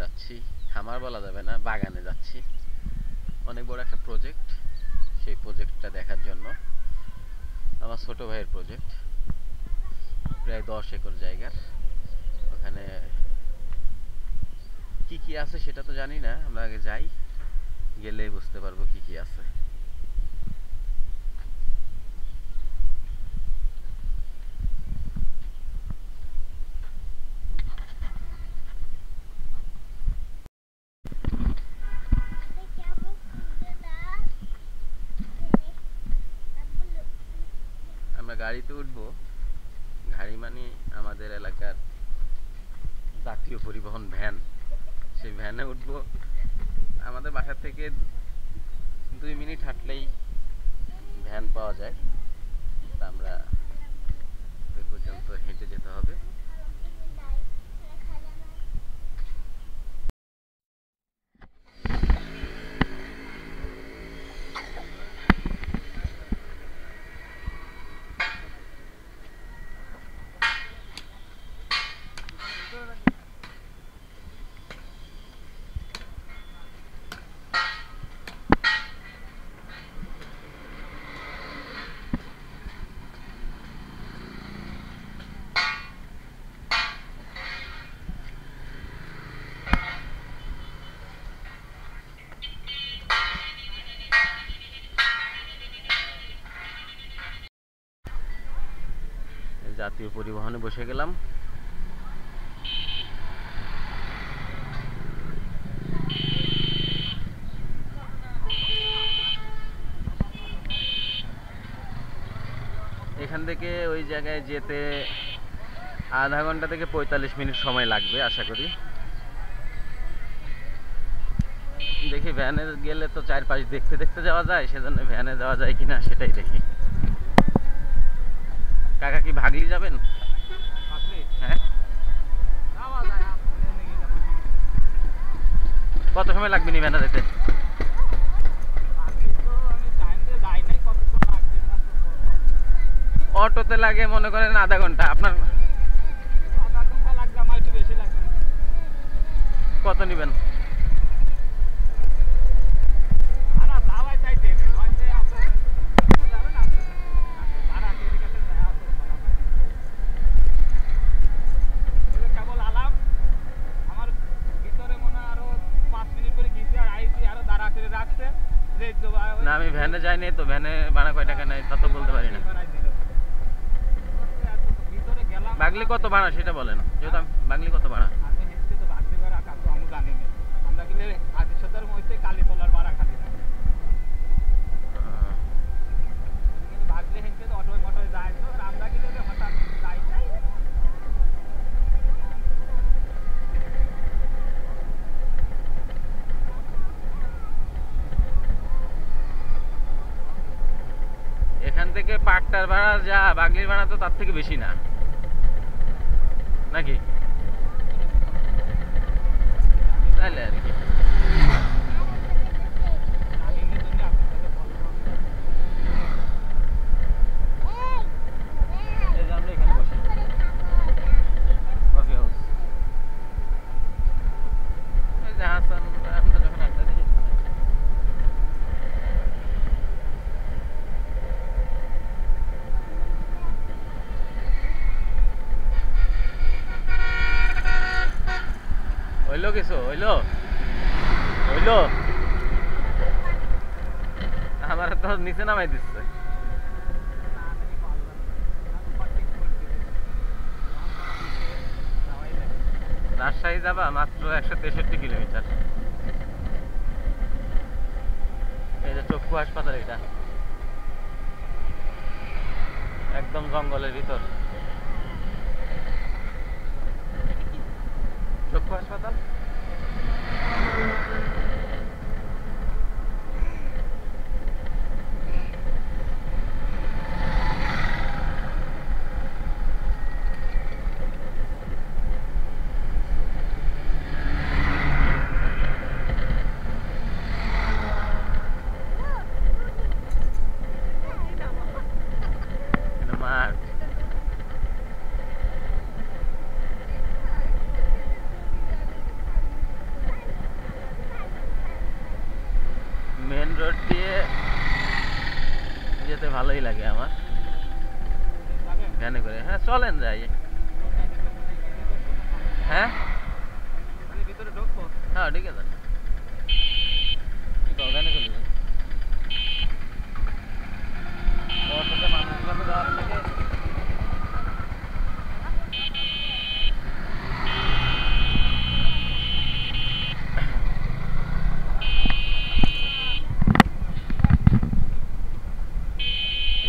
যাচ্ছি, খামার বলা যাবে না, বাগানে যাচ্ছি। অনেক বড় একটা প্রজেক্ট, সেই প্রজেক্টটা দেখার জন্য। আমার ছোট ভাইয়ের প্রজেক্ট, প্রায় 10 একর জায়গার। ওখানে কি কি আছে সেটা তো জানি না, আমরা আগে যাই, গেলেই বুঝতে পারবো কি কি আছে। আমরা গাড়িতে উঠবো। গাড়ি মানে আমাদের এলাকার জাতীয় পরিবহন ভ্যান, সেই ভ্যানে উঠবো। আমাদের বাসা থেকে 2 মিনিট হাঁটলেই ভ্যান পাওয়া যায়। তা আমরা ওই পর্যন্ত হেঁটে যেতে হবে। জাতীয় পরিবহনে বসে গেলাম। এখান থেকে ওই জায়গায় যেতে আধা ঘন্টা থেকে 45 মিনিট সময় লাগবে আশা করি। দেখি ভ্যানে গেলে তো চারপাশ দেখতে দেখতে যাওয়া যায়, সেজন্য ভ্যানে যাওয়া যায় কিনা সেটাই দেখি। কাকা কি ভাগলি যাবেন? হ্যাঁ, কত সময় লাগবে নি ভ্যানে যেতে? অটোতে লাগে মনে করেন আধা ঘন্টা, আপনার কত নিবেন? না আমি ভ্যানে যাইনি তো, ভ্যানে ভাড়া কয় টাকা নেয় তা তো বলতে পারি না। বাগলি কত ভাড়া সেটা বলেন, যেহেতু বাগলি কত ভাড়া? এখান থেকে পাকটার ভাড়া যা, বাগলির ভাড়া তো তার থেকে বেশি না নাকি? তাইলে আর কি। হইলো কিছু হইলো হইলো, আমার তো নিচে নামাই দিচ্ছে। রাজশাহী যাবা মাত্র 163 কিলোমিটার। এই যে চক্ষু হাসপাতাল, এটা একদম জঙ্গলের ভিতর। চক্ষু হাসপাতাল মাঠ। ভ্যানে করে, হ্যাঁ চলেন যাই। হ্যাঁ ভিতরে ঢুকবো? হ্যাঁ ঠিক আছে, কি কও, ভ্যানে চলে যাই। তোমার সাথে মানুষগুলো যাওয়ার থেকে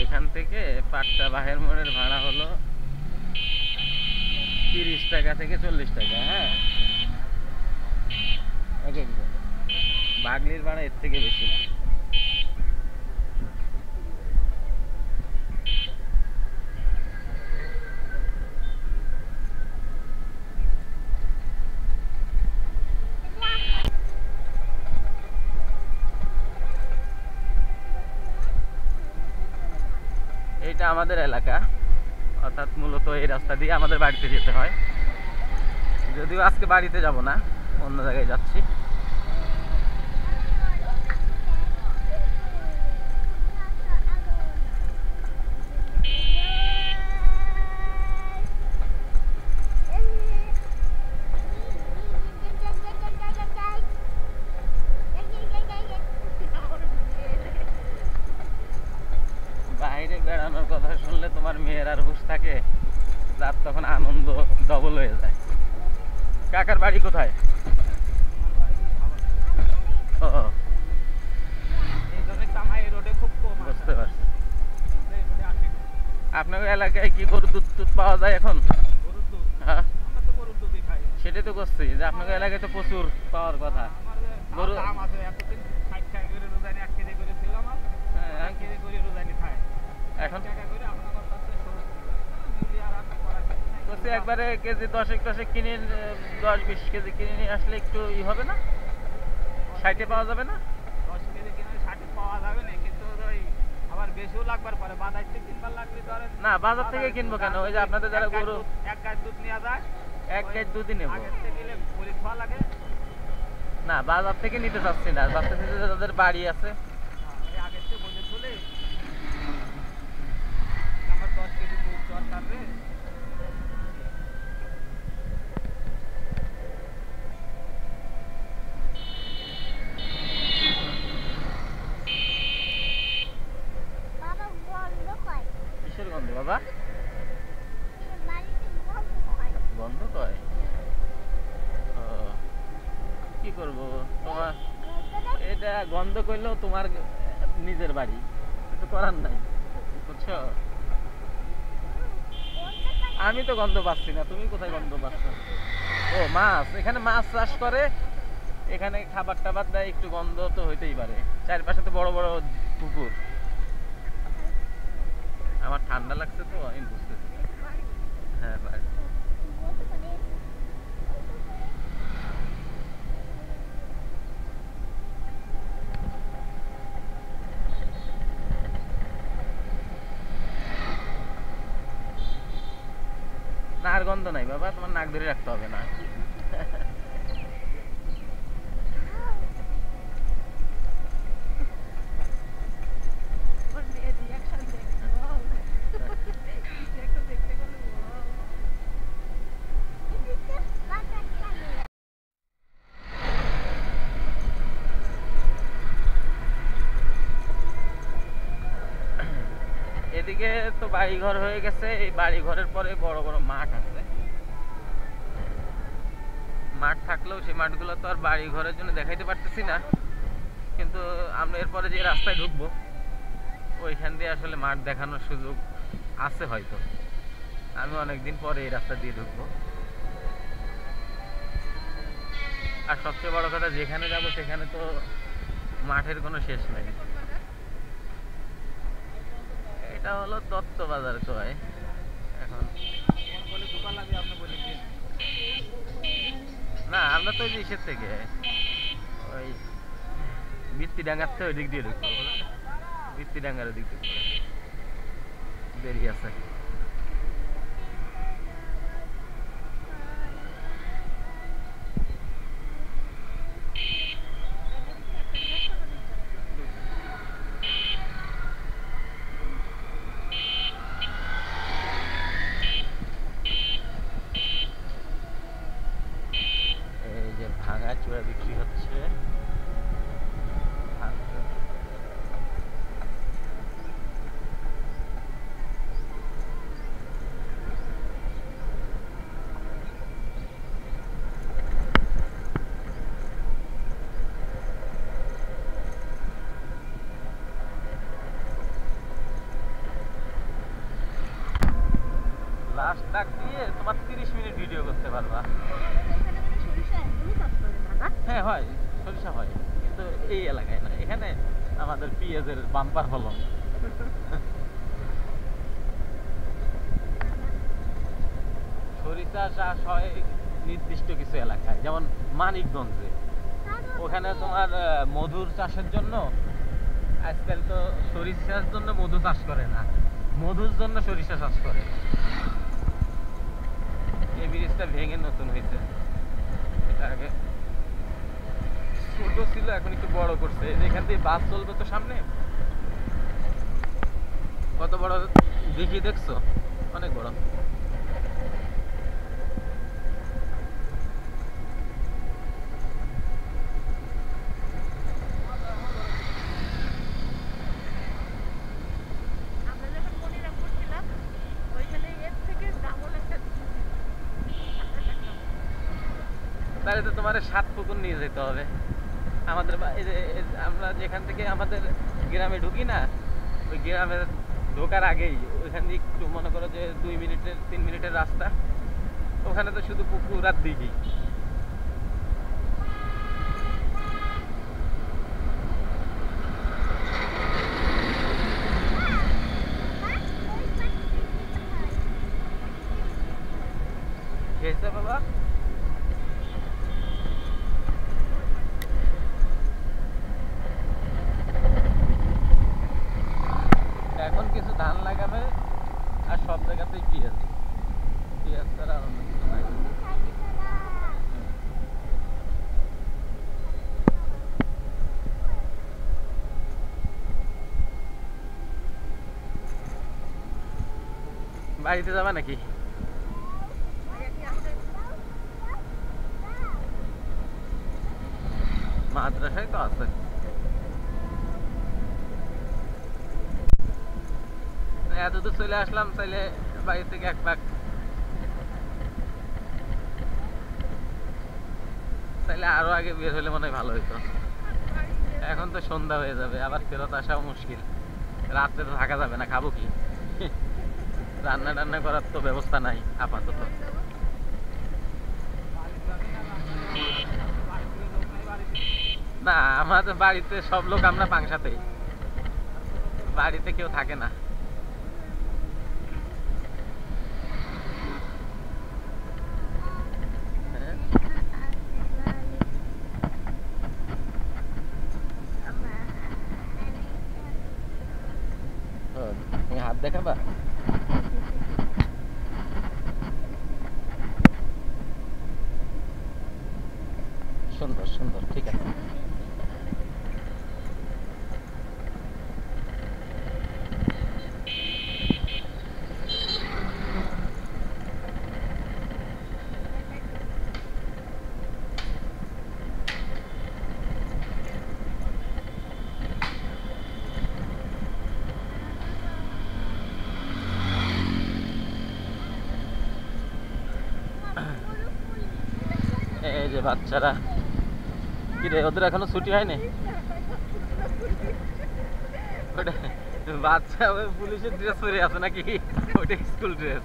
এখান থেকে পাট্টা বাহের মোড়ের ভাড়া হলো 30 টাকা থেকে 40 টাকা। হ্যাঁ এক একজন, বাগলির ভাড়া এর থেকে বেশি না। এইটা আমাদের এলাকা, অর্থাৎ মূলত এই রাস্তা দিয়ে আমাদের বাড়িতে যেতে হয়। যদিও আজকে বাড়িতে যাব না, অন্য জায়গায় যাচ্ছি। বাইরে বেড়ানোর কথা শুনলে তোমার মেয়ের আর হুঁশ থাকে, রাত তখন আনন্দ ডবল হয়ে যায়। কাকার বাড়ি কোথায়? ও বুঝতে পারছি। আপনার এলাকায় কি গরুর দুধ টুধ পাওয়া যায় এখন? হ্যাঁ সেটাই তো করছি যে আপনার এলাকায় তো প্রচুর পাওয়ার কথা। গরু এখন বলছি একবারে কেজি 10 কিনে 10-20 কেজি কিনে নিয়ে আসলে একটু ই হবে না? 60-এ পাওয়া যাবে না? 10 কেজি কিনে 60 পাওয়া যাবে না, কিন্তু ওই আবার বেশিও লাগবার পরে বাজার থেকে কিনবার লাগলে ধরেন না, বাজার থেকে কিনবো কেন? ওই যে আপনাদের যারা গরু এক গাছ দুধ নেওয়া যায়, এক গাছ দুধই নেবো। আগের থেকে গেলে পরি খাওয়া লাগে না, বাজার থেকে নিতে চাচ্ছি না, ভাবতেছি যে যাদের বাড়ি আছে ওই আগের থেকে বলে চলে আমার 10 কেজি দুধ দরকার রে। কিসের গন্ধ বাবা? গন্ধ কয়? ও, কি করব, তোমার এটা গন্ধ করলেও তোমার নিজের বাড়ি, কিছু করার নাই, বুঝছো? আমি তো গন্ধ পাচ্ছি না, তুমি কোথায় গন্ধ পাচ্ছ? ও মাছ, এখানে মাছ চাষ করে, এখানে খাবার টাবার দেয়, একটু গন্ধ তো হইতেই পারে। চারপাশে তো বড় বড় পুকুর। আমার ঠান্ডা লাগছে তো আমি বুঝতেছি। হ্যাঁ বাড়ি। না আর গন্ধ নাই বাবা, তোমার নাক ধরে রাখতে হবে না। এদিকে তো বাড়ি ঘর হয়ে গেছে, এই বাড়ি ঘরের পরে বড় বড় মাঠ আছে। মাঠ থাকলেও সেই মাঠগুলো তো আর বাড়ি ঘরের জন্য দেখাইতে পারতেছি না, কিন্তু আমরা এরপরে যে রাস্তায় ঢুকবো ওইখান দিয়ে আসলে মাঠ দেখানোর সুযোগ আছে হয়তো। আমি অনেকদিন পরে এই রাস্তা দিয়ে ঢুকবো। আর সবচেয়ে বড় কথা, যেখানে যাব সেখানে তো মাঠের কোনো শেষ নাই। এটা হলো দত্ত বাজার কয় এখন। না আমরা তো ইসের থেকে ওই বৃত্তিডাঙ্গার থেকে ওই দিক দিয়ে ঢুকবো, বৃত্তিডাঙ্গার ওই দিক দিয়ে দেরি আছে। লাস্ট ডাক দিয়ে তোমার 30 মিনিট ভিডিও করতে পারবা। এখানে মানে সরিষা একদমই চাষ করে না, না? হ্যাঁ হয়, সরিষা হয়, কিন্তু এই এলাকায় না। এখানে আমাদের পেঁয়াজের বাম্পার ফলন। সরিষা চাষ হয় নির্দিষ্ট কিছু এলাকায়, যেমন মানিকগঞ্জে। ওখানে তোমার মধুর চাষের জন্য আজকাল তো সরিষার জন্য মধু চাষ করে না, মধুর জন্য সরিষা চাষ করে। এই ব্রিজটা ভেঙে নতুন হয়েছে, এটা আগে ছোট ছিল, এখন একটু বড় করছে। এখান দিয়ে বাস চলবে তো সামনে, কত বড় দেখি, দেখছো? অনেক বড়। আমরা যখন মনিরামপুর ছিলাম ওইখানে এর থেকে ডাবল একটা তাহলে তো তোমার 7 পুকুর নিয়ে যেতে হবে। আমাদের আমরা যেখান থেকে আমাদের গ্রামে ঢুকি না, ওই গ্রামে ঢোকার আগেই ওইখান দিয়ে একটু মনে করো যে 2 মিনিটের 3 মিনিটের রাস্তা, ওখানে তো শুধু পুকুর আর দিঘি। খেয়েছে বাবা? এখন কিছু ধান লাগাবে আর সব জায়গাতেই পেঁয়াজ, পেঁয়াজ ছাড়া আর অন্য কিছু নাই। বাড়িতে যাবা নাকি? মাদ্রাসায় তো আছে। এত দূর চলে আসলাম, চাইলে বাড়ি থেকে এক পাক, চাইলে আরো আগে বের হলে মনে হয় ভালো হইতো। এখন তো সন্ধ্যা হয়ে যাবে, আবার ফেরত আসাও মুশকিল। রাত্রে তো থাকা যাবে না, খাবো কি? রান্না টান্না করার তো ব্যবস্থা নাই আপাতত। না, আমাদের বাড়িতে সব লোক আমরা পাংশাতে, বাড়িতে কেউ থাকে না। তুমি হাত দেখাবা? সুন্দর সুন্দর, ঠিক আছে। এই যে বাচ্চারা, কি রে, ওদের এখনো ছুটি হয়নি? ওটা বাচ্চা ওই পুলিশের ড্রেস পরে আছে নাকি? ওটা স্কুল ড্রেস।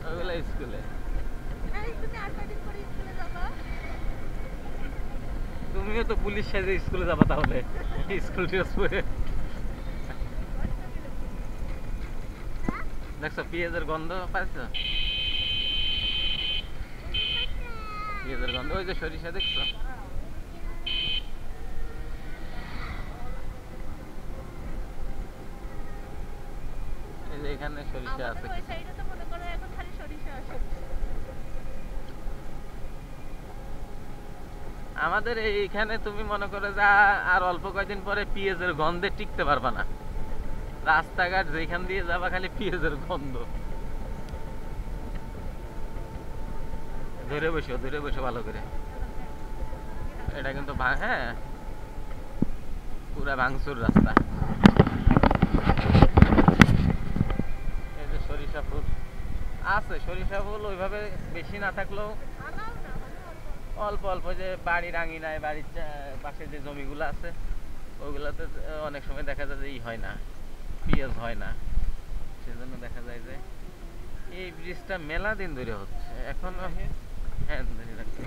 ওগুলা স্কুলে। তুমিও তো পুলিশ সাজে স্কুলে যাবা তাহলে, স্কুল ড্রেস পরে। দেখছো পেঁয়াজের গন্ধ পাইছো? পেঁয়াজের গন্ধ, ওই যে সরিষা দেখছো? এই যে এখানে সরিষা আছে। ওই সাইডে তো মনে করো এখন খালি সরিষা আসে। আমাদের এইখানে তুমি মনে করো যা আর অল্প কয়েকদিন পরে পেঁয়াজের গন্ধে টিকতে পারবা না। রাস্তাঘাট যেখান দিয়ে যাবা খালি পেঁয়াজের গন্ধ। ধরে বসো ভালো করে। এটা কিন্তু হ্যাঁ, পুরা ভাঙচুর রাস্তা। এই যে সরিষা ফুল আছে, সরিষা ফুল ওইভাবে বেশি না থাকলেও অল্প অল্প যে বাড়ির আঙিনায় বাড়ির পাশে যে জমিগুলো আছে ওগুলোতে অনেক সময় দেখা যায় যে হয় না, পেঁয়াজ হয় না, সেজন্য দেখা যায় যে এই ব্রিজটা মেলা দিন ধরে হচ্ছে এখন। হ্যাঁ ধরে রাখতে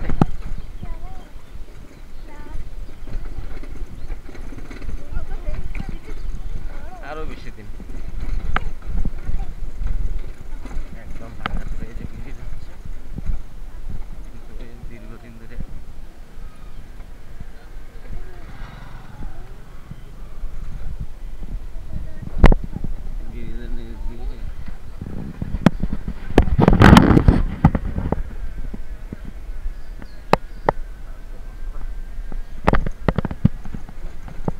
আরো বেশি দিন একদম ভাঙা করে এই যে ব্রিজ হচ্ছে, কিন্তু এই দীর্ঘদিন ধরে ব্রিজের নিচ দিয়ে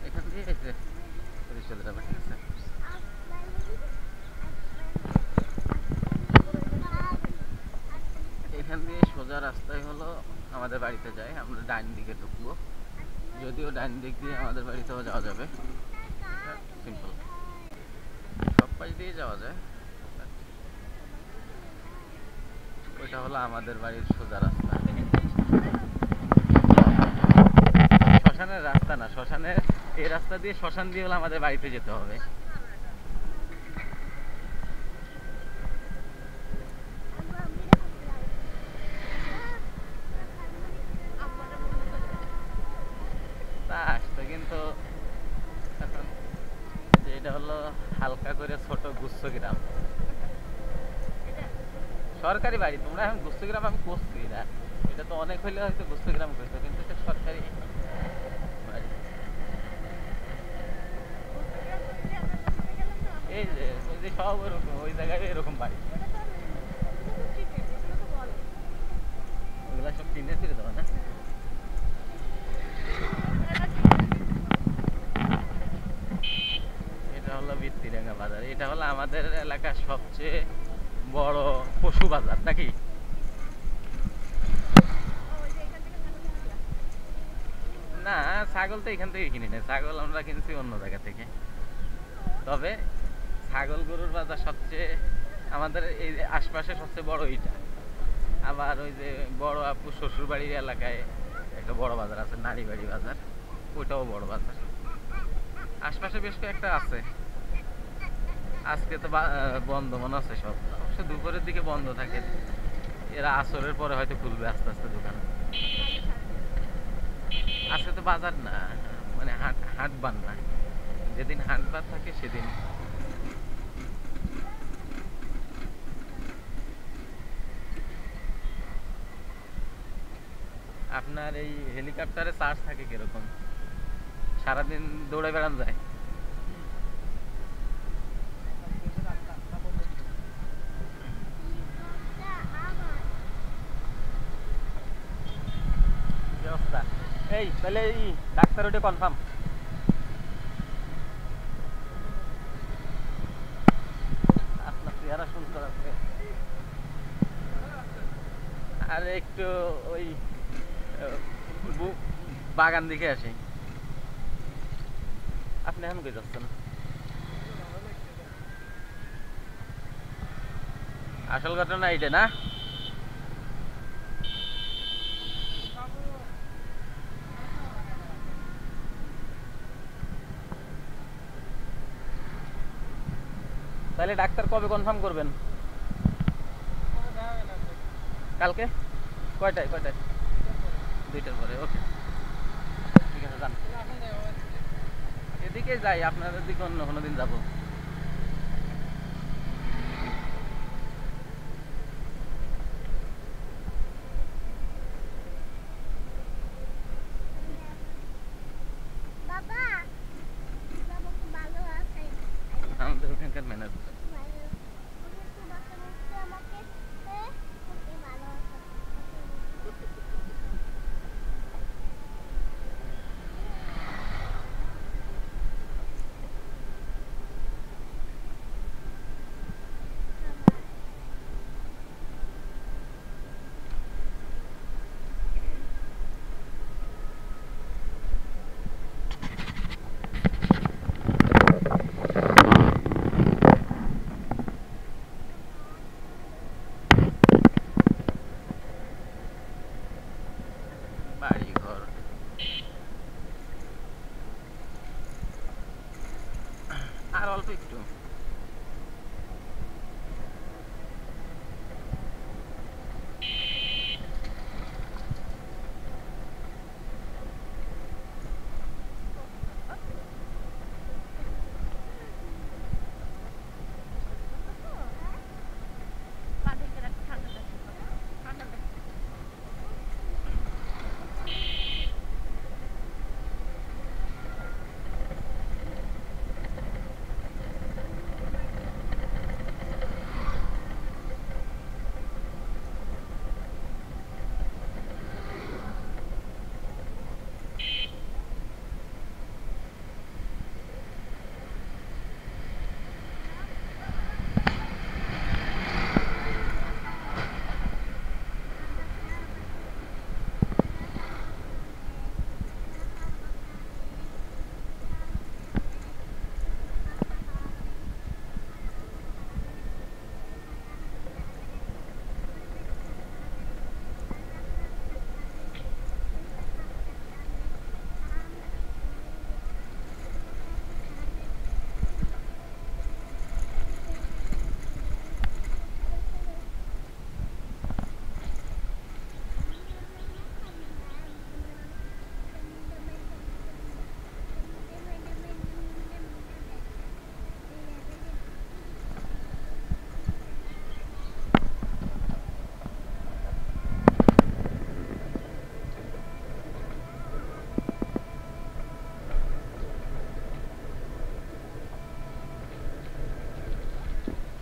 এখান দিয়ে এই যে চলে যাবে, ঠিক আছে। এখান দিয়ে সোজা রাস্তায় হলো আমাদের বাড়িতে যায়, আমরা ডাইন দিকে ঢুকবো, যদিও ডাইন দিক দিয়ে আমাদের বাড়িতেও যাওয়া যাবে, সিম্পল সব পাশ দিয়ে যাওয়া যায়। ওইটা হলো আমাদের বাড়ির সোজা রাস্তা, শ্মশানের রাস্তা না, শ্মশানের এই রাস্তা দিয়ে শ্মশান দিয়ে হলো আমাদের বাড়িতে যেতে হবে। তা আসতো কিন্তু এখন এটা হলো হালকা করে ছোট গুচ্ছ গ্রাম, সরকারি বাড়ি। তোমরা এখন গুচ্ছ গ্রাম আমি করছি না, এটা তো অনেক হইলে হয়তো গুচ্ছ গ্রাম করতো, কিন্তু এটা সরকারি বাড়ি। এই যে ওই যে সব ওরকম, ওই জায়গায় এরকম বাড়ি, ওগুলা সব চিনে ছিল তো না। এটা হলো বৃত্তিডাঙ্গা বাজার, এটা হলো আমাদের এলাকার সবচেয়ে বড় পশু বাজার নাকি। না ছাগল তো এখান থেকে কিনি না, ছাগল আমরা কিনছি অন্য জায়গা থেকে। তবে ছাগল গরুর বাজার সবচেয়ে আমাদের এই আশপাশে সবচেয়ে বড় এইটা। আবার ওই যে বড় আপু শ্বশুর বাড়ির এলাকায় একটা বড় বাজার আছে, নারীবাড়ি বাজার, ওইটাও বড় বাজার। আশপাশে বেশ কয়েকটা আছে। আজকে তো বন্ধ মনে আছে সব, অবশ্য দুপুরের দিকে বন্ধ থাকে, এরা আসরের পরে হয়তো খুলবে আস্তে আস্তে দোকান। আজকে তো বাজার না, মানে হাটবার না, যেদিন হাটবার থাকে সেদিন। আপনার এই হেলিকপ্টারে চার্জ থাকে কিরকম? সারাদিন দৌড়ে বেড়ানো যায়? কি অবস্থা? এই তাহলে এই ডাক্তার ওটা কনফার্ম? আপনার চেহারা সুন্দর আছে। আর একটু ওই বাগান দিকে আসি। আপনি এখন কই যাচ্ছেন? আসল ঘটনা এইটা না? তাহলে ডাক্তার কবে কনফার্ম করবেন? কালকে কয়টায়? 2টার পরে। ওকে ঠিক আছে, যান। এদিকে যাই, আপনাদের দিকে অন্য কোনো দিন যাবো। আমাদের ওখানকার ম্যানেজার। বাড়ি ঘর আর অল্প একটু। পা ঢেকে রাখ, ঠান্ডা লাগছে বাবা, ঠান্ডা লাগছে।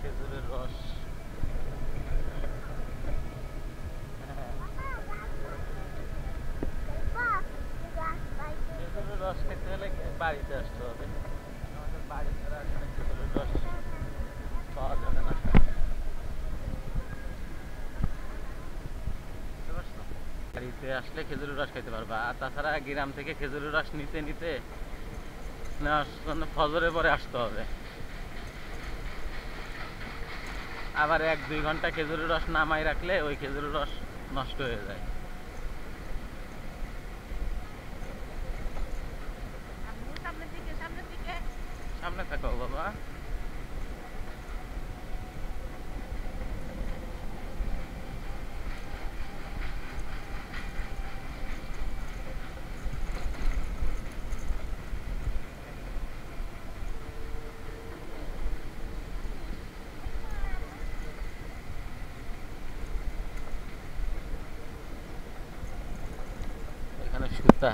খেজুরের রস খেজুরের রস খেতে হলে বাড়িতে আসতে হবে। আমাদের বাড়ি ছাড়া আসলে খেজুরের রস পাওয়া যাবে না। বুঝতে পারছো? বাড়িতে আসলে খেজুরের রস খেতে পারবা, আর তাছাড়া গ্রাম থেকে খেজুরের রস নিতে নিতে নেওয়ার জন্য ফজরের পরে আসতে হবে। আবার 1-2 ঘন্টা খেজুরের রস নামাই রাখলে ওই খেজুরের রস নষ্ট হয়ে যায়। আম্মু সামনের দিকে, সামনের দিকে। সামনে থাকো বাবা। এখানে সুতা।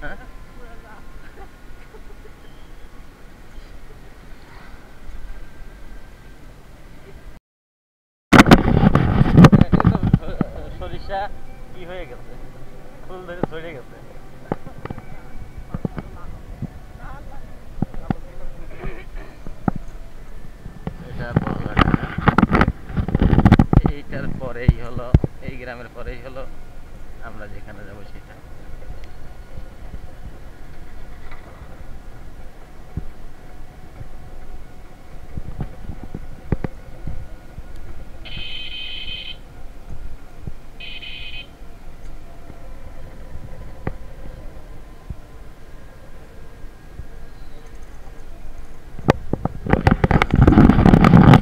হ্যাঁ? সরিষা কি হয়ে গেছে, ফুল ধরে ঝরে গেছে। এটা বড়ঘাটা। এইটার পরেই হলো, এই গ্রামের পরেই হলো আমরা যেখানে যাবো সেটা।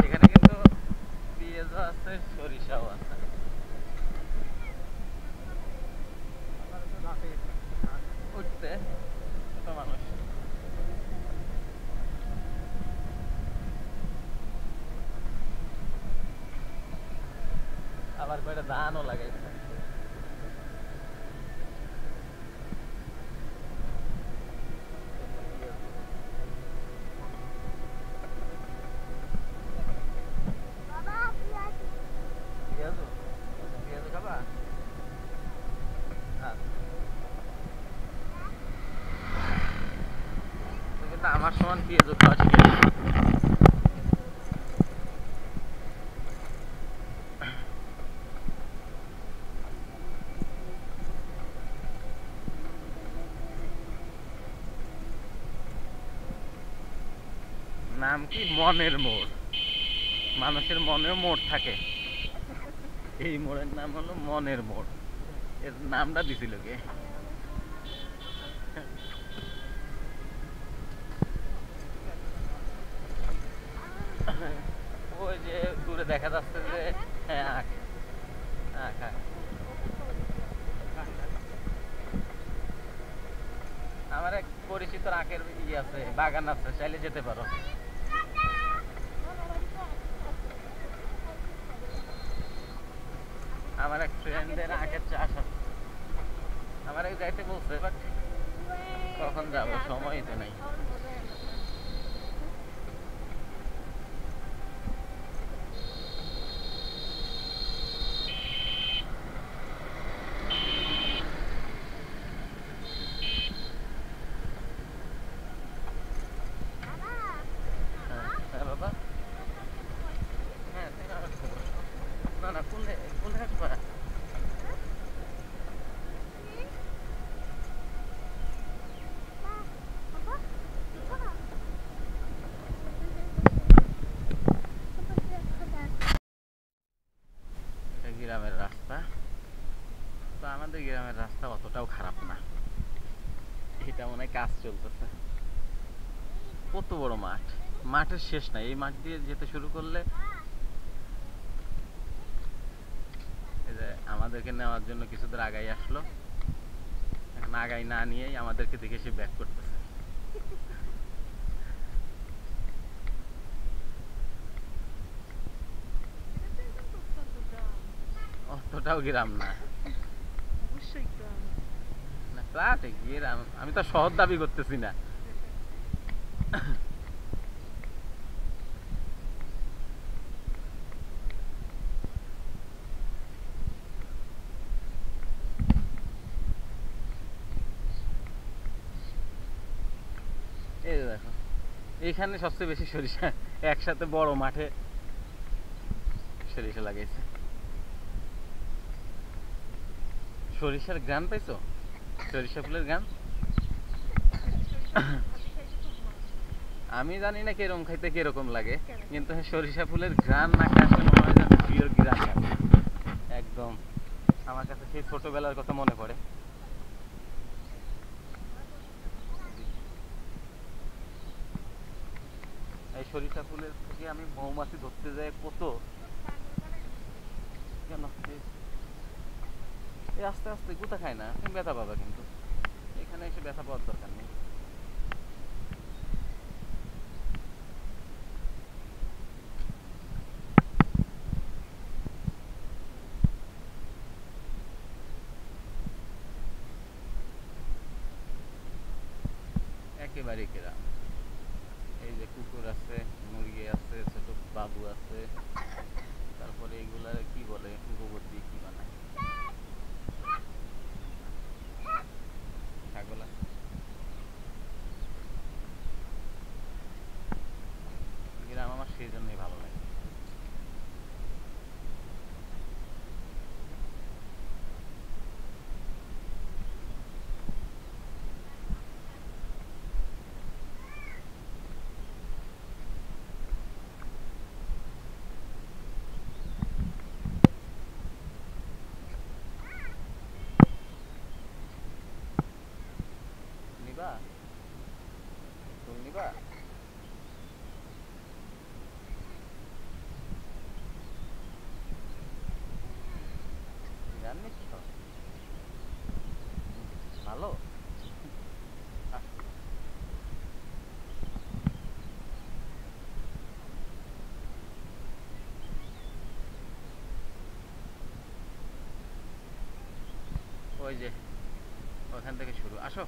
এখানে কিন্তু পেঁয়াজও আছে, সরিষাও আছে। উঠতে ছোট মানুষ। আবার কয়টা ধানও লাগাইছে। পেঁয়াজও পেঁয়াজও খাবা? আচ্ছা। তো কিন্তু আমার সমান পেঁয়াজও খাওয়া শিখে গেছে। নাম কি? মনের মোড়। মানুষের মনেও মোড় থাকে, এই মোড়ের নাম হলো মনের মোড়। এর নামটা দিছিল কে? ওই যে দূরে দেখা যাচ্ছে যে, হ্যাঁ আখ, আখ আখ। আমার এক পরিচিত আখের ইয়ে আছে, বাগান আছে, চাইলে যেতে পারো। আমার এক ফ্রেন্ডের আখের চাষ আছে, আমার এক যাইতে বলছে, বাট কখন যাবো, সময়ই তো নেই। হ্যাঁ বাবা, হ্যাঁ না না, কোনে কোনে আসবা? গ্রামের রাস্তা তো, আমাদের গ্রামের রাস্তা অতটাও খারাপ না, এটা মনে হয় কাজ চলতেছে। কত বড় মাঠ, মাঠের শেষ নাই, এই মাঠ দিয়ে যেতে শুরু করলে এই যে আমাদেরকে নেওয়ার জন্য কিছু দূর আগাই আসলো, এখন আগাই না নিয়েই আমাদেরকে দেখে সে ব্যাক করতেছে। অতটাও গ্রাম না, অবশ্যই গ্রাম। না প্রায় গ্রাম, আমি তো শহর দাবি করতেছি না। এই যে দেখো, এইখানে সবচেয়ে বেশি সরিষা, একসাথে বড় মাঠে সরিষা লাগাইছে। সরিষার গ্রাম পাইছো? সরিষা ফুলের গ্রাম আমি জানি না কিরকম খাইতে কিরকম লাগে, কিন্তু সরিষা ফুলের গ্রাম নাকে আসলে মনে হয় যেন পিওর গ্রাম একদম। আমার কাছে সেই ছোটবেলার কথা মনে পড়ে। এই সরিষা ফুলের থেকে আমি মৌমাছি ধরতে যাই কত, কেন এই আস্তে আস্তে গুতা খায় না, তুমি ব্যথা পাবা, কিন্তু এখানে এসে ব্যথা পাওয়ার দরকার নেই। একেবারে গ্রাম, এই যে কুকুর আছে, মুরগি আছে, ছোট বাবু আছে, তারপরে এগুলার কি বলে, গোবর দিয়ে কি বানায়, ছাগল আছে। গ্রাম আমার সেই জন্যই ভালো লাগে। নিবা ফুল নিবা? গ্রাম নিচ্ছ? ভালো। ওই যে ওখান থেকে শুরু, আসো।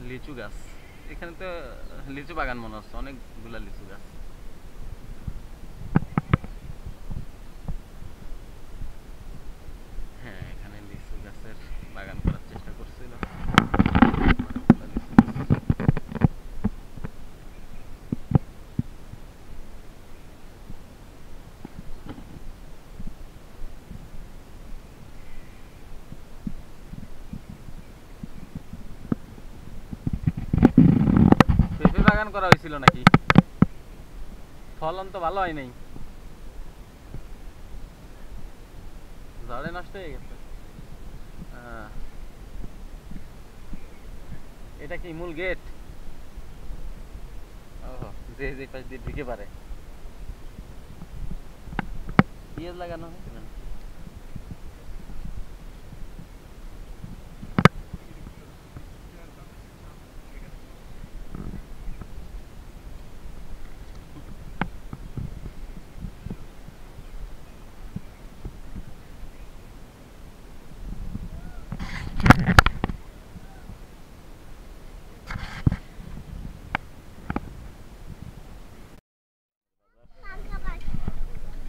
লিচু গাছ, এখানে তো লিচু বাগান মনে হচ্ছে, অনেকগুলা লিচু গাছ। হ্যাঁ, এখানে লিচু গাছের বাগান করার চেষ্টা করছিল। অনেকগুলা লিচু গাছ। বাগান করা হয়েছিল নাকি? ফলন তো ভালো হয় নাই, ঝড়ে নষ্ট হয়ে গেছে। এটা কি মূল গেট? ও, যে যে পাশ দিয়ে ঢুকে পারে। পেঁয়াজ লাগানো হয়েছিল না?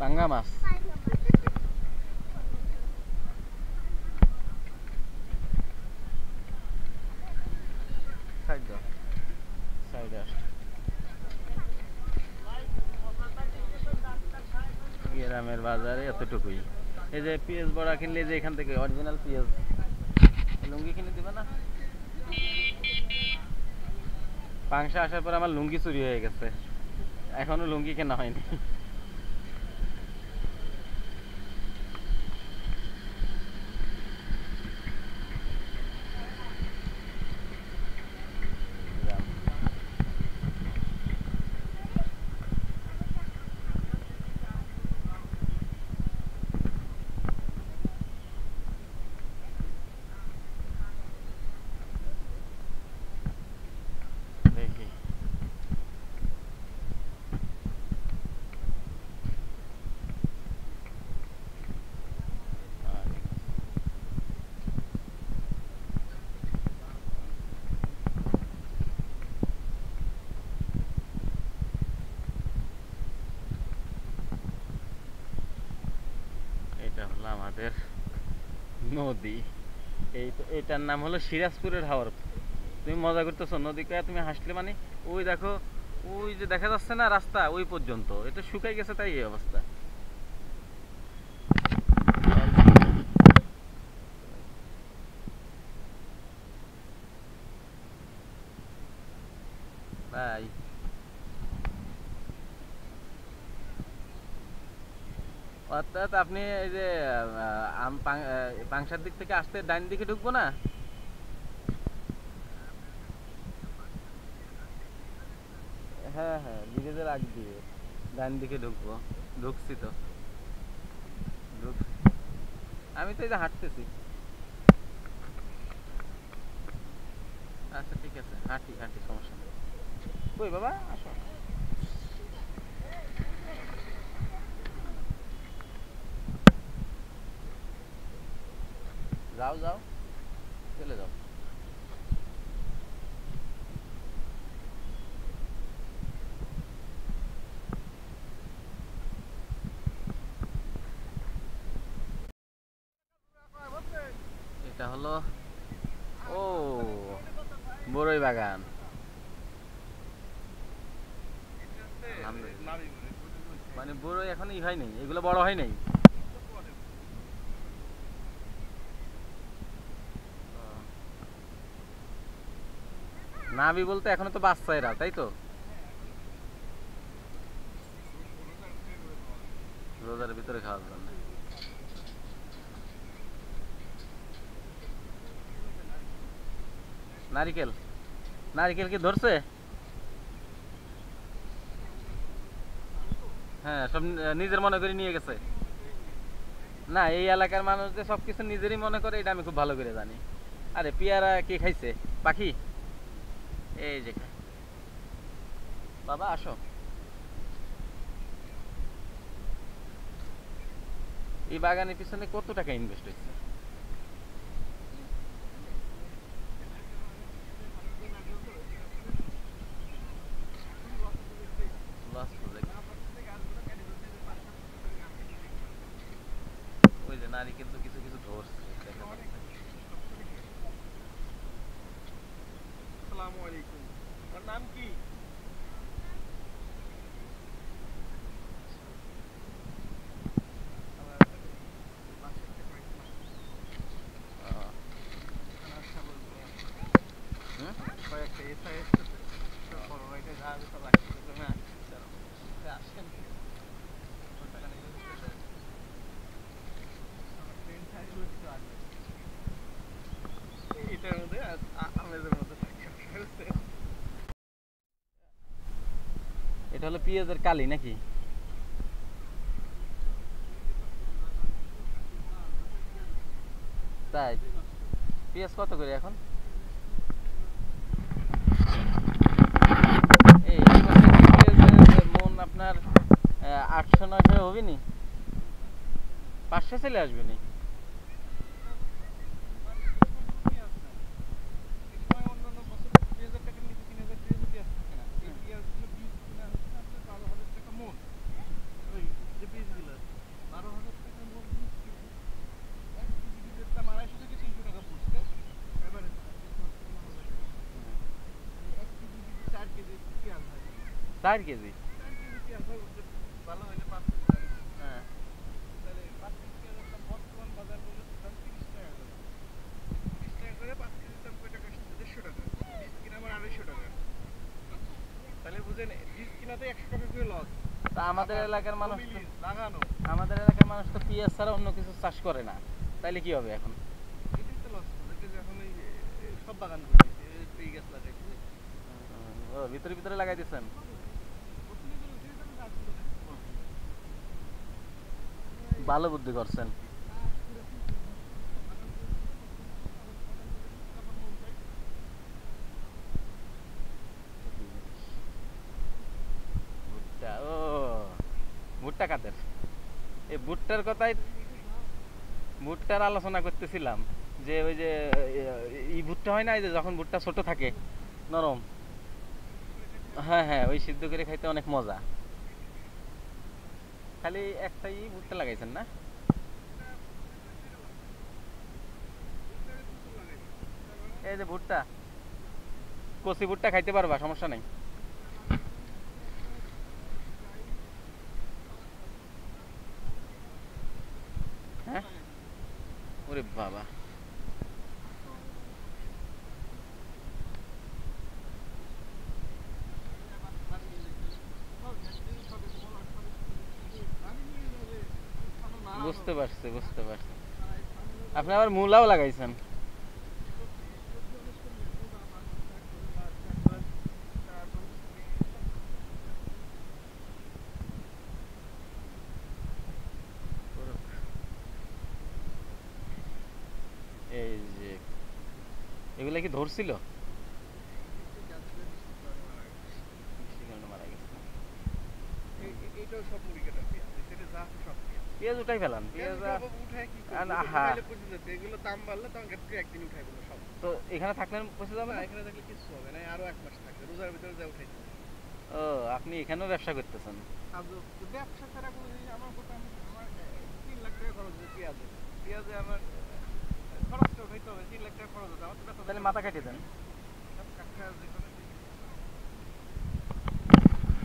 টাঙ্গা মাছ। সাইড দাও, সাইডে আস। গ্রামের বাজারে এতটুকুই। এই যে পেঁয়াজ বড়া কিনলে, যে এখান থেকে অরিজিনাল পেঁয়াজ। লুঙ্গি কিনে দিবে না? পাংশা আসার পর আমার লুঙ্গি চুরি হয়ে গেছে, এখনো লুঙ্গি কেনা হয়নি। দেখি এটা হলো আমাদের নদী। এই তো, এটার নাম হলো সিরাজপুরের হাওর। তুমি মজা করতেছো, নদী কয়ে তুমি হাসলে মানে? ওই দেখো, ওই যে দেখা যাচ্ছে না রাস্তা, ওই পর্যন্ত এটা শুকাই গেছে, তাই এই অবস্থা। তাই অর্থাৎ আপনি এই যে পাংশার দিক থেকে আসতে ডাইন দিকে ঢুকবো না? হ্যাঁ হ্যাঁ, ব্রিজের আগ দিয়ে ডাইন দিকে ঢুকবো। ঢুকছি তো, ঢুকছি। আমি তো এই যে হাঁটতেছি। আচ্ছা ঠিক আছে, হাঁটি হাঁটি, সমস্যা নেই। কই বাবা, আসো। যাও যাও, চলে যাও। এটা হলো, ও, বড়ই বাগান। মানে বড়ই এখন ই হয় নাই, এগুলো বড় হয় নাই। নাবি বলতে এখনো তো বাচ্চা এরা, তাই তো? রোজার ভিতরে খাওয়ার জন্য। নারিকেল, নারিকেল কি ধরছে? হ্যাঁ, সব নিজের মনে করে নিয়ে গেছে। না, এই এলাকার মানুষ যে সবকিছু নিজেরই মনে করে, এটা আমি খুব ভালো করে জানি। আরে পেয়ারা কে খাইছে? পাখি। এই যে বাবা, আসো। এই বাগানের পিছনে কত টাকা ইনভেস্ট হয়েছে? Loss project. ওই যে নারিকেল তো কিছু কিছু ধরছে, দেখা যাচ্ছে। আসসালামু আলাইকুম। ওর নাম কি? হুম? কয়েকটা এসআইএস বড় ভাইটা যা আছে সব রাখতে তুমি আসেন টাকা নিয়ে আমার ট্রেন সাইজ হচ্ছে আগে এটার মধ্যে আমেজের মধ্যে থাকে এটা হলো পেঁয়াজের কালি নাকি? তাই পেঁয়াজ কত করে এখন? এই বছর কি পেঁয়াজের মন আপনার 800-900 হবে নি? 500 চলে আসবে নি? চার কেজি? হ্যাঁ। তা আমাদের এলাকার মানুষ তো পেঁয়াজ ছাড়া অন্য কিছু চাষ করে না, তাইলে কি হবে এখন? সব বাগান ও ভিতরে ভিতরে লাগাই দিচ্ছেন? ভালো বুদ্ধি করছেন। ভুট্টা, ও ভুট্টা কাদের? এই ভুট্টার কথাই, ভুট্টার আলোচনা করতেছিলাম যে ওই যে এই ভুট্টা হয় না, এই যে যখন ভুট্টা ছোট থাকে নরম, হ্যাঁ হ্যাঁ, ওই সিদ্ধ করে খাইতে অনেক মজা। খালি একটাই ভুট্টা লাগাইছেন না? এই যে ভুট্টা, কচি ভুট্টা খাইতে পারবা, সমস্যা নাই। হ্যাঁ, ওরে বাবা, বুঝতে পারছি বুঝতে পারছি। আপনি আবার মূলাও লাগাইছেন? এই যে এগুলা কি ধরছিল? মারা গেছে। এইটাও সব মুড়ি কাটা পেঁয়াজ, এটা যা আছে সব পেঁয়াজ উঠাই ফেলান, পেঁয়াজ উঠায় কি এগুলো দাম বাড়লে তখন একদিন উঠাই বলো সব। তো এখানে থাকলেন পচে যাবে না? এখানে থাকলে কিছু হবে না, আরো 1 মাস থাকবে, রোজার ভিতরে যা উঠাই দেবে। ও, আপনি এখানেও ব্যবসা করতেছেন? ব্যবসা ছাড়া কোনো জিনিস আমার কথা, আমার 3 লাখ টাকা খরচ হচ্ছে পেঁয়াজে, পেঁয়াজে আমার খরচটা উঠাইতে হবে, 3 লাখ টাকা খরচ হচ্ছে আমার। তো তাহলে মাথা কেটে দেন।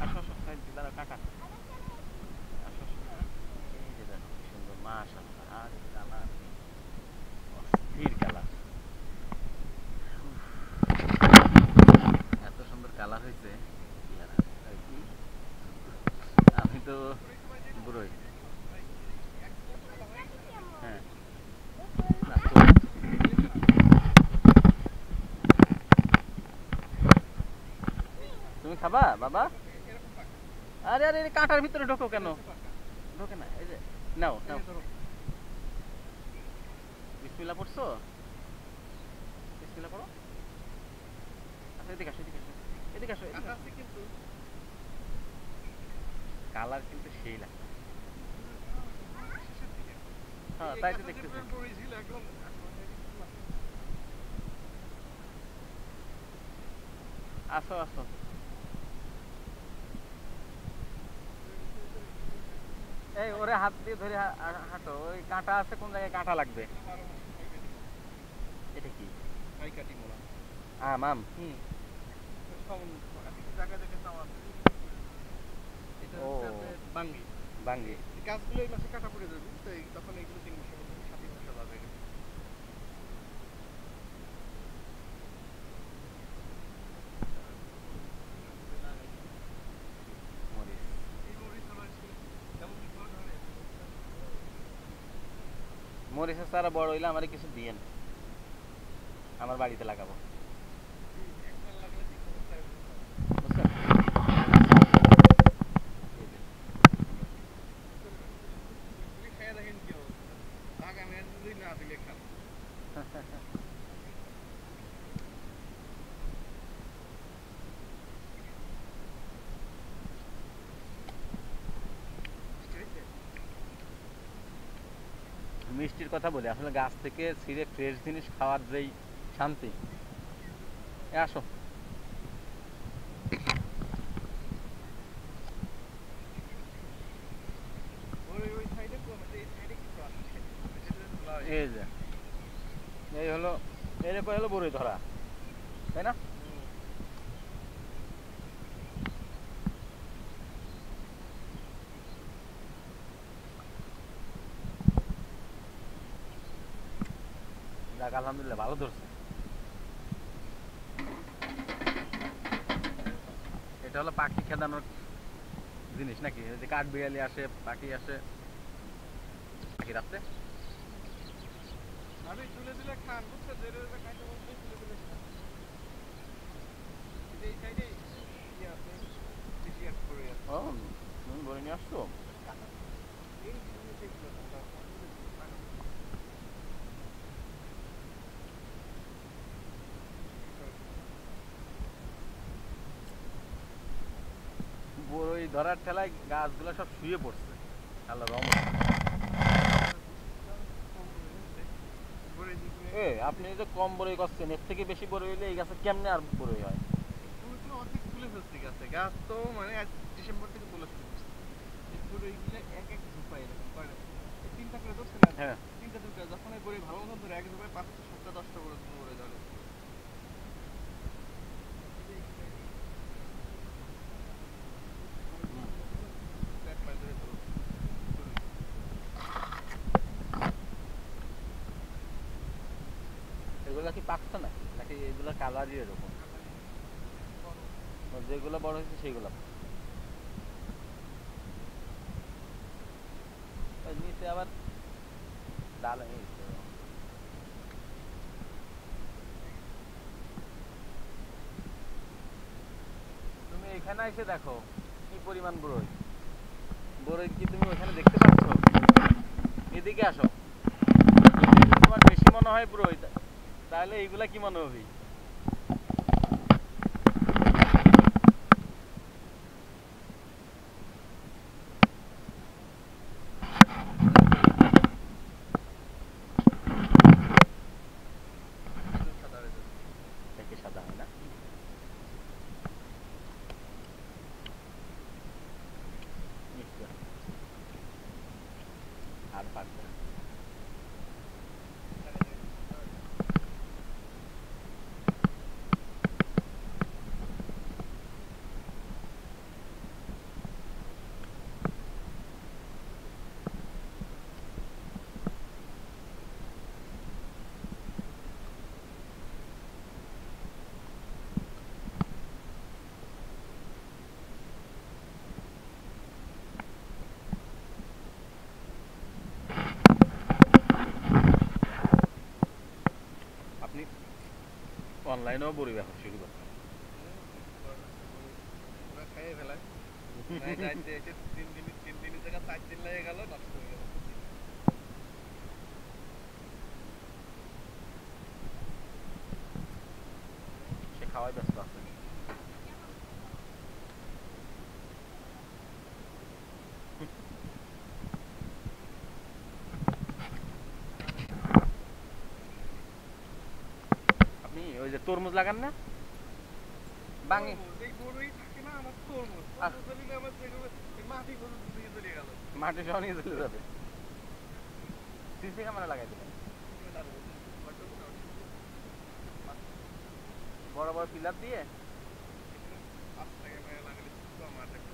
আসো আসো, দাঁড়াও কাকা, আসো আসো। এই যে দেখো কি সুন্দর, মাশাআল্লাহ, আর কালার, অস্থির কালার, এত সুন্দর কালার হয়েছে। আমি তো বুড়োই। হ্যাঁ, তুমি খাবা বাবা? আরে আরে, কাঁটার ভিতরে ঢোকো কেন? ঢোকে না, এই যে নাও নাও। বিসমিল্লাহ পড়ছো? বিসমিল্লাহ পড়ো। আচ্ছা, এদিকে আসো, এদিকে আসো, এদিকে আসো, এদিকে আসো। কালার কিন্তু সেই লাগছে। হ্যাঁ, তাই তো দেখতেছি। আসো আসো। এই ওরে হাত দিয়ে ধরে হাঁটো, ওই কাঁটা আছে, কোন জায়গায় কাঁটা লাগবে? এটা কি? আম আম। ও, বাঙ্গি বাঙ্গি। গাছগুলো এই মাসে কাটা পড়ে যাবে, তো তখন এইগুলো 3 মাসের মধ্যে 7 মাসে যাবে। মরিচের চারা বড় হইলে আমারে কিছু দিয়েন, আমার বাড়িতে লাগাবো, একবার লাগলে ঠিক অবস্থা হবে। বুঝছেন? তুমি খেয়ে দেখেন কি অবস্থা। আগামী আর যদি না দিলে খান। মিষ্টি হয়েছে? মিষ্টির কথা বলি, আসলে গাছ থেকে ছিঁড়ে ফ্রেশ জিনিস খাওয়ার যেই শান্তি। এ আসো। ওই সাইডে কম আছে, এই সাইডে কিছু আসছে। এটা ধুলা হয়ে এই যে এই হলো, এরকম হলো বড়ই ধরা, তাই না? যাক আলহামদুলিল্লাহ ভালো ধরছে। এটা হলো পাখি খেদানোর জিনিস নাকি? এই যে কাঠ বিড়ালি আসে, পাখি আসে, পাখি রাখতে আমি তুলে দিলে খান, বুঝছো? যেটা যেটা খাইতে বলছে তুলে দিলে খান। কিন্তু এই সাইডে ইয়ে আছে, বেশি এক করে আছে। ও তুমি বলে নিয়ে আসছো? এই জিনিস এগুলো ঠান্ডা পানি। বড়ই ধরার ঠেলায় গাছগুলো সব শুয়ে পড়ছে, আল্লাহ রহমত। এ আপনি এই যে কম বড়ই করছেন, এর থেকে বেশি বড়ই হইলে এই গাছে কেমনে আর বড়ই হয়? ফুল তো অর্ধেক তুলে ফেলছে গাছে। গাছ তো মানে আজ ডিসেম্বর থেকে তোলা শুরু করছে। এই পুরো এইগুলো এক এক ঝোপায় এরকম করে। এই তিনটা করে ধরছে না? হ্যাঁ। তিনটা দুটা যখন এই বড়ি ভালো মতন ধরে এক ঝোপায় 5টা 7টা 10টা করে ধরে ধরে। পেট পায় ধরে ধরো। এগুলা কি পাকছে নাকি, নাকি এগুলা কালারই এরকম? ও, যেগুলো বড় হয়েছে সেগুলো নিচে আবার ডাল এই তো। তুমি এখানে এসে দেখো কি পরিমাণ বড়ই। বড়ই কি তুমি ওখানে দেখতে পাচ্ছ? এদিকে আসো। যদি তোমার বেশি মনে হয় বড়ই, তাহলে এইগুলা কি মনে হবে? সাদা হয়ে যাবে। দেখে সাদা হয় না? মিষ্টি হয়। আর পাকবে না। আপনি অনলাইনেও বড়ি ব্যবসা শুরু করতেন। ওরা খাইয়ে ফেলায়। নাই যাইতে এসে 3 দিনের জায়গায় 4 দিন লেগে গেল, নষ্ট হয়ে গেল। সে খাওয়াই ব্যস্ত আছে। আপনি ওই যে তরমুজ লাগান না বাঙে? তরমুজ, এই বড়ই থাকে না আমার তরমুজ। আহ। তরমুজ হলে আমার যেগুলো এই মাটি পর্যন্ত দিয়ে চলে গেল। মাটি সহ নিয়ে চলে যাবে। সিসি ক্যামেরা লাগাই দিলেন, বড় বড় পিলার দিয়ে। 5 টাকা মেরে লাগালে তো আমার একটা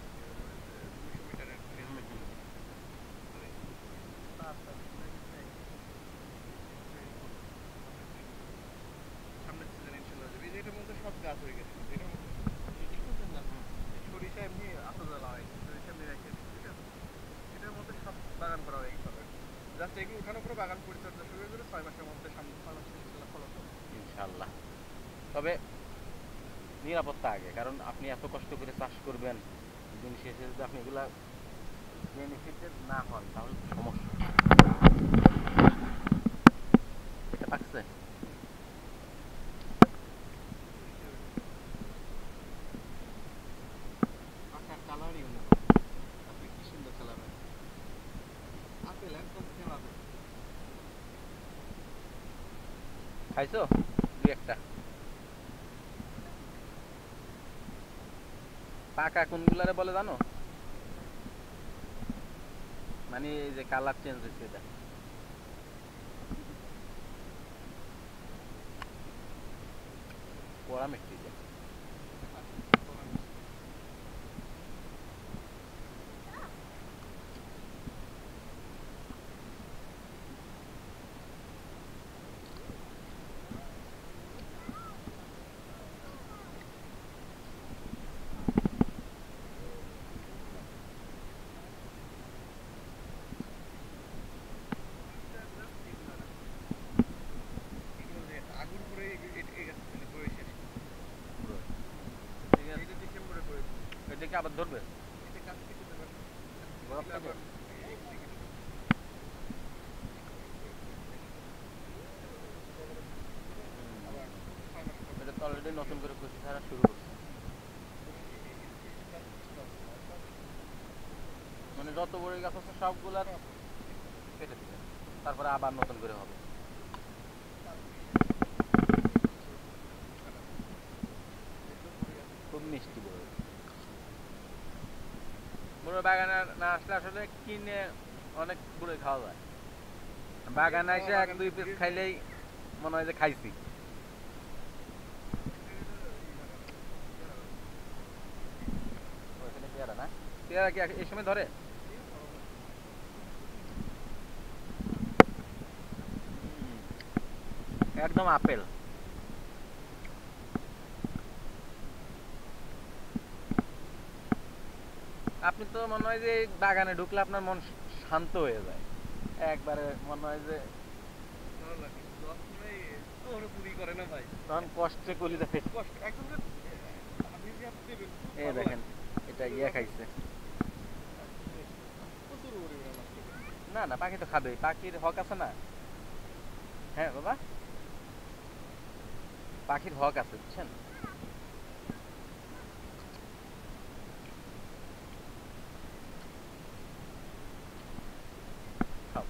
200 মিটারের রেঞ্জ। সামনের সিজনে ইনশাল্লাহ যাবে। এই যে এটার মধ্যে সব গাছ হয়ে গেছে। এটার মধ্যে বুঝছেন না? এই সরিষা এমনি আতজলা হয়। সরিষা এমনি রেখে দিচ্ছি, ঠিক আছে? এটার মধ্যে সব বাগান করা হয়ে গেছে। জাস্ট এগুলো ওখানে পুরো বাগান পরিচর্যা শুরু করে 6 মাসের মধ্যে সামনে 6 মাসের ইনশাআল্লাহ ফলন হবে। ইনশাআল্লাহ। তবে নিরাপত্তা আগে, কারণ আপনি এত কষ্ট করে চাষ করবেন, দিন শেষে যদি আপনি এগুলা বেনিফিটেড না হন তাহলে তো সমস্যা। এটা পাকছে? আকার কালারই অন্য। আপনি কি সুন্দর চালাবেন। আপেল একদম সেম আপেল। খাইছো দুই একটা? পাকা কোনগুলারে বলে জানো? মানে এই যে কালার চেঞ্জ হয়েছে এটা। কড়া মিষ্টি যে। এগুলো যে আগুন পুরো এই গাছ থেকে বয়ে শেষ। ঠিক আছে, এটা ডিসেম্বরে করেছি। এটাকে আবার ধরবে এটা কাছ থেকে দেবেন। বরফ থেকে? আবার 6 মাস পর এটা তো অলরেডি নতুন করে কুচি ছাড়া শুরু করছে। মানে যত বড় গাছ আছে সবগুলার কেটে দিবে, তারপরে আবার নতুন করে হবে। খুব মিষ্টি বড় বড় বাগানে না আসলে আসলে কিনে অনেক বড় খাওয়া যায়। বাগানে এসে এক দুই পিস খাইলেই মনে হয় যে খাইছি। ওইখানে পেয়ারা না? পেয়ারা কি এই সময় ধরে? একদম আপেল। আপনি তো মনে হয় যে এই বাগানে ঢুকলে আপনার মন শান্ত হয়ে যায় একবারে, মনে হয় যে ভালো লাগে। যত্নই তোরে পুরি করে না ভাই। তখন কষ্টে কলিজা ফেটে। কষ্ট একদম যে আপনি যে আপনি দেবেন খুব এই ভালো দেখেন লাগে। এটা ইয়ে খাইছে। প্রচুর পরিমাণে নষ্ট করে। না না, পাখি তো খাবে, পাখির হক আছে না? হ্যাঁ বাবা, পাখির হক আছে বুঝছেন। খাও।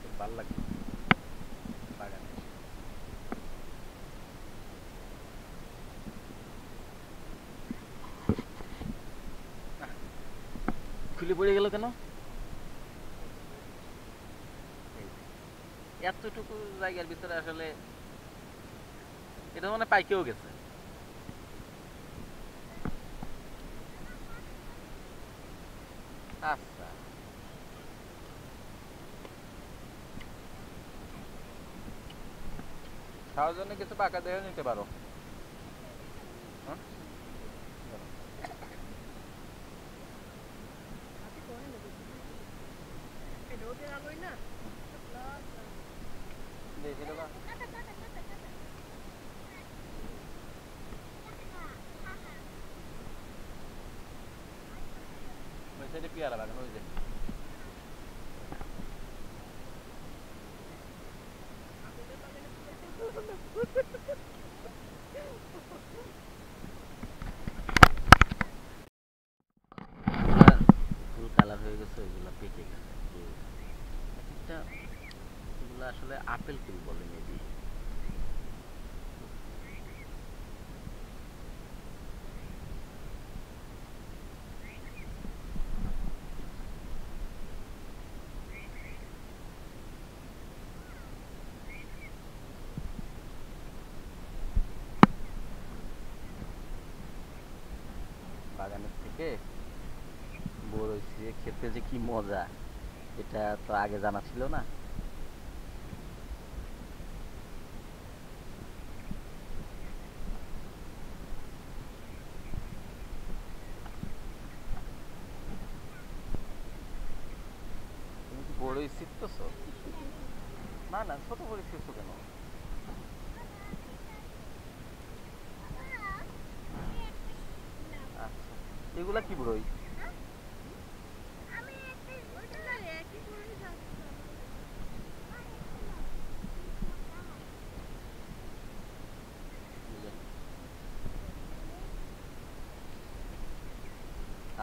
খুব ভালো লাগে বাগানে এসে। আহ, খুলে পড়ে গেল কেন? এই যে, এতটুকু জায়গার ভিতরে আসলে এটা মানে পাইকেও গেছে। আচ্ছা, খাওয়ার জন্য কিছু পাকা দেখে নিতে পারো। হ্যাঁ? আপনি করে নেবেন। এই রোদের আলোয় না লাল লাল। দেখি দাদা। ওই সাইডে পেয়ারা বাগান, ওই যে আপেলের বাগানে ফুল কালার হয়ে গেছে, ওইগুলা পেকে গেছে। একটা এগুলো আসলে আপেল ফুল বলে মেবি। বাগানের থেকে বড় হয়েছে খেতে যে কি মজা, এটা তো আগে জানা ছিল না। তুমি কি বড়ই ছিটতেছো? না না, ছোট বড়ই ছিটছো কেন? আচ্ছা, এগুলা কি বড়ই?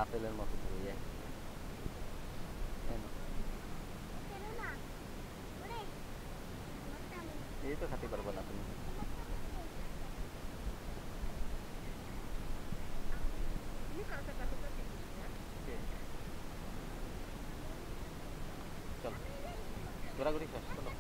আপেলের মতো বড়ই। এই তো খেতে পারবো না তুমি। কে? চলো ঘোরাঘুরি শেষ, চলো।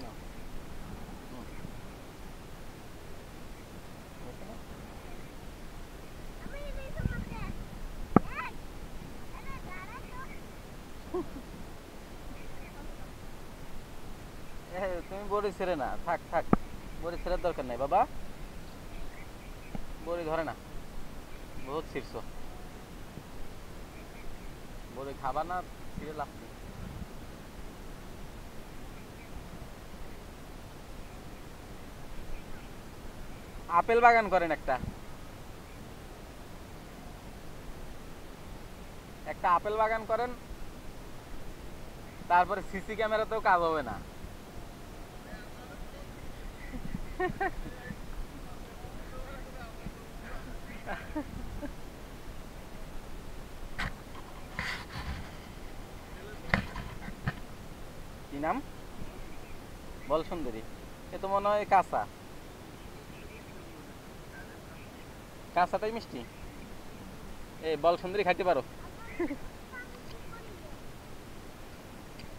নাও। হুম, হয়েছে না? তুমি বড়ি ছেড়ে না, থাক থাক, বড়ি ছেড়ার দরকার নাই বাবা। বড়ি ধরে না, বহুত ছিড়ছো। বড়ি খাবা না, ছিঁড়ে লাভ নেই। আপেল বাগান করেন একটা, একটা আপেল বাগান করেন, তারপরে সিসি ক্যামেরাতেও কাজ হবে না। কি নাম? বল সুন্দরী। এ তো মনে হয় কাঁচা, কাঁচাটাই মিষ্টি। এই বল সুন্দরী খাইতে পারো,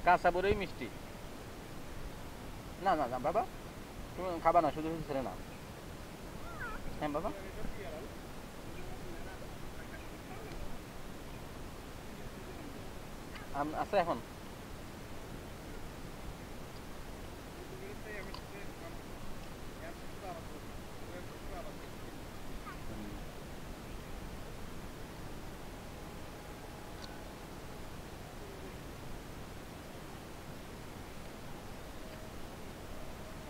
কাঁচা বড়ই মিষ্টি। না না না বাবা, তুমি খাবা না, শুধু শুধু ছেড়ে না। হ্যাঁ বাবা, আছে এখন। হুম,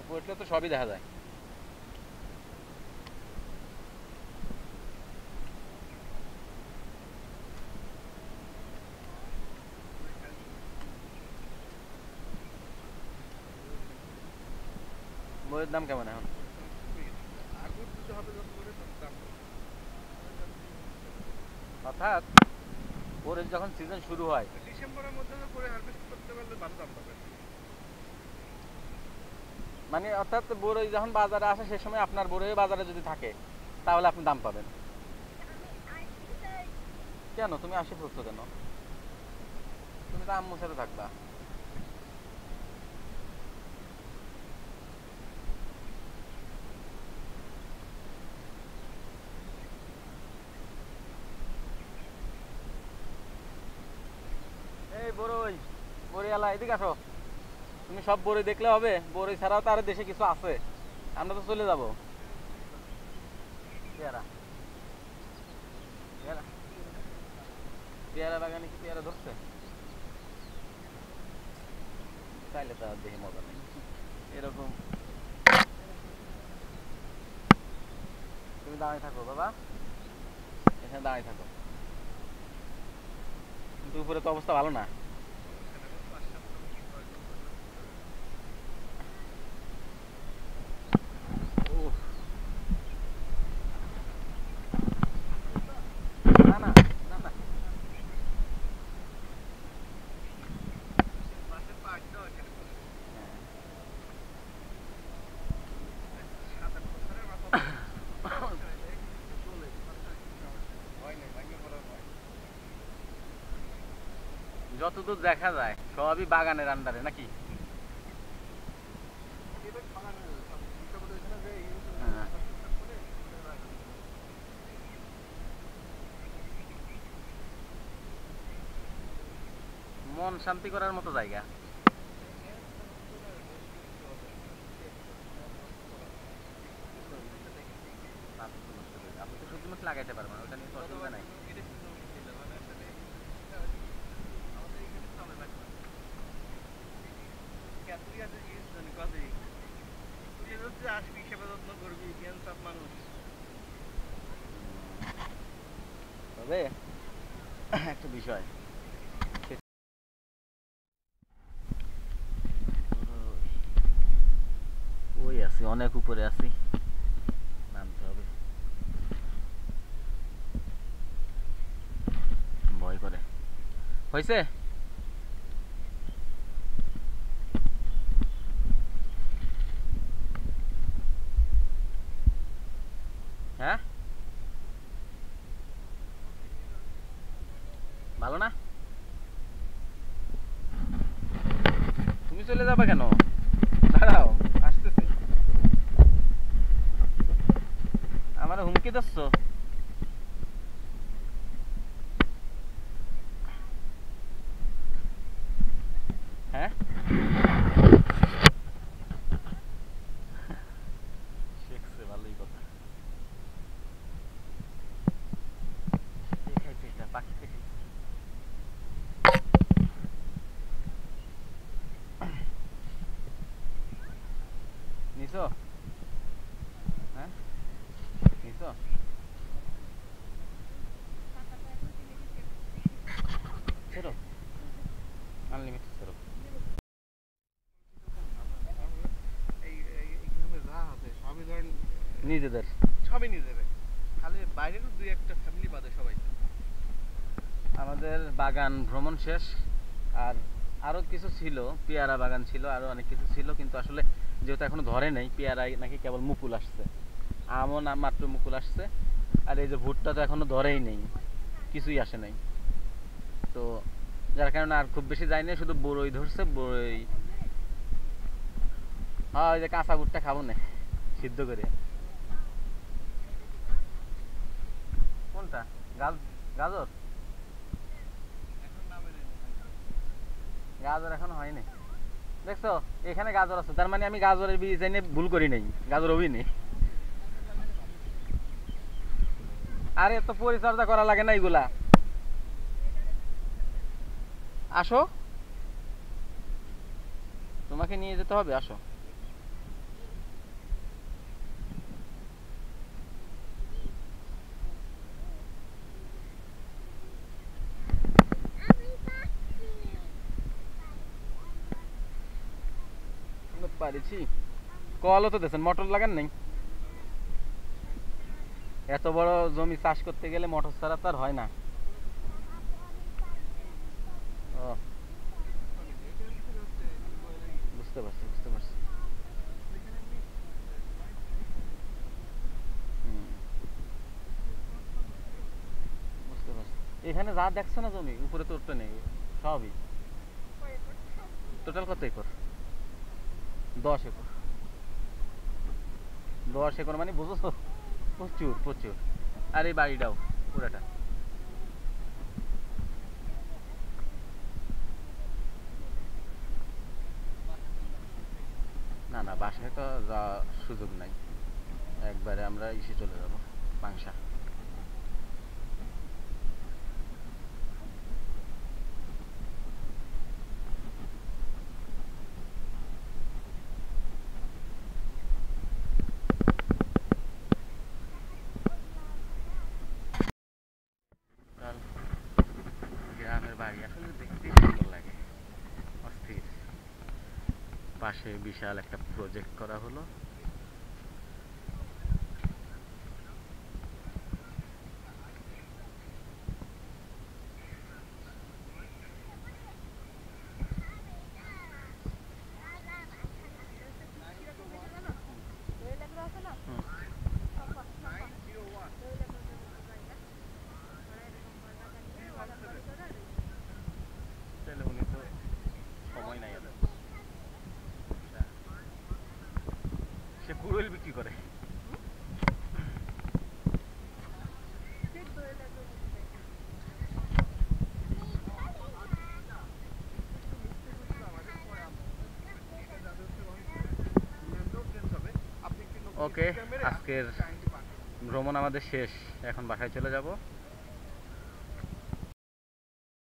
উপরে উঠলে তো সবই দেখা যায়। বইয়ের দাম কেমন এখন? আগুন দিতে হবে যত করে তত দাম হবে। অর্থাৎ ওর যখন সিজন শুরু হয়, ডিসেম্বরের মধ্যে তো করে হারভেস্ট করতে পারলে ভালো দাম পাবে। মানে অর্থাৎ বড়ই যখন বাজারে আসে সে সময় আপনার বড়ই বাজারে যদি থাকে তাহলে আপনি দাম পাবেন। কেন তুমি আসি পড়ছো কেন? তুমি তো আম্মুর সাথে থাকবা। এই বড়ই, বড়িওয়ালা এদিকে আসো। তুমি সব বড়ি দেখলে হবে? বড়ি ছাড়াও তো আরো দেশে কিছু আছে, আমরা তো চলে যাবো। পেয়ারা, পেয়ারা, পেয়ারা বাগানে কি পেয়ারা ধরছে? চাইলে তো আর দেখে মজা নেই এরকম। তুমি দাঁড়িয়ে থাকো বাবা, এখানে দাঁড়িয়ে থাকো। কিন্তু উপরে তো অবস্থা ভালো না। উফ, না না না না। হ্যাঁ। যতদূর দেখা যায় সবই বাগানের আন্ডারে নাকি? হ্যাঁ। মন শান্তি করার মতো জায়গা। আপনি তো নষ্ট করে দিন। আপনি তো সবজি মাছ লাগাইতে পারবেন, ওটা নিয়ে তো অসুবিধা নাই। তবে একটা বিষয়, ওই আছি, অনেক উপরে আছি, নামতে হবে, ভয় করে। হয়েছে? হ্যাঁ, ভালো না? তুমি চলে যাবে কেন? দাঁড়াও, আসতেছি। আমার হুমকি দিচ্ছ? হ্যাঁ, শিখছে, ভালোই কথা। দেখাইছে এটা, পাখি দেখাইছে। নিছো? হ্যাঁ, নিছো? ছেড়ো, আনলিমিটেড ছেড়ো। সবই ধরেন নিজেদের। সবই নিজেদের, খালি বাইরের দুই একটা ফ্যামিলি বাদে সবাই। আমাদের বাগান ভ্রমণ শেষ। আর আরো কিছু ছিল, পেয়ারা বাগান ছিল, আরো অনেক কিছু ছিল, কিন্তু আসলে যেহেতু এখনো ধরে নেই, পেয়ারায় নাকি কেবল মুকুল আসছে, আমও না মাত্র মুকুল আসছে। আর এই যে ভুট্টা তো এখনো ধরেই নেই, কিছুই আসে নাই। তো যার কারণে আর খুব বেশি যায়নি, শুধু বড়ই ধরছে, বড়ই। হ্যাঁ, ওই যে কাঁচা ভুট্টা খাবো না, সিদ্ধ করে। কোনটা? গাজর? গাজর এখন হয়নি। দেখছো, এখানে গাজর আছে, তার মানে আমি গাজরের বীজ এনে ভুল করি নাই, গাজর হবি নেই। আরে এত পরিচর্যা করা লাগে না এগুলা। আসো, তোমাকে নিয়ে যেতে হবে, আসো। পারিছি। কলও তো দেখছেন, মোটর লাগান নাই। এত বড় জমি চাষ করতে গেলে মোটর ছাড়া তো আর হয় না। ও, বুঝতে পারছি, বুঝতে পারছি। হুম, বুঝতে পারছি। এখানে যা দেখছো না জমি, উপরে তো উঠতে নেই, সবই। টোটাল কত একর? 10 একর। 10 একর মানে বুঝছো, প্রচুর প্রচুর। আর এই বাড়িটাও পুরাটা। না না, বাসায় তো যাওয়ার সুযোগ নাই, একবারে আমরা ইসে চলে যাব, পাংশা। গ্রামের বাড়ি পাশে বিশাল একটা প্রজেক্ট করা হলো। কিরকম হয়েছে জানো? ওই লেগুলো আছে না? হুম। ছাপ্পা, ছাপ্পা। 901 ওই লেগুলোর মতো জায়গা। ওরা এরকম গয়না গানিয়ে ওরা বাড়ি করে আর এই। তাহলে উনি তো সময় নাই ওদের। সে কুড়ুল বিক্রি করে। ঠিক তো ওই লেগুলোর মতো জায়গা। আপনি একটু ওকে, ক্যামেরা আজকের ভ্রমণ আমাদের শেষ, এখন বাসায় চলে যাব।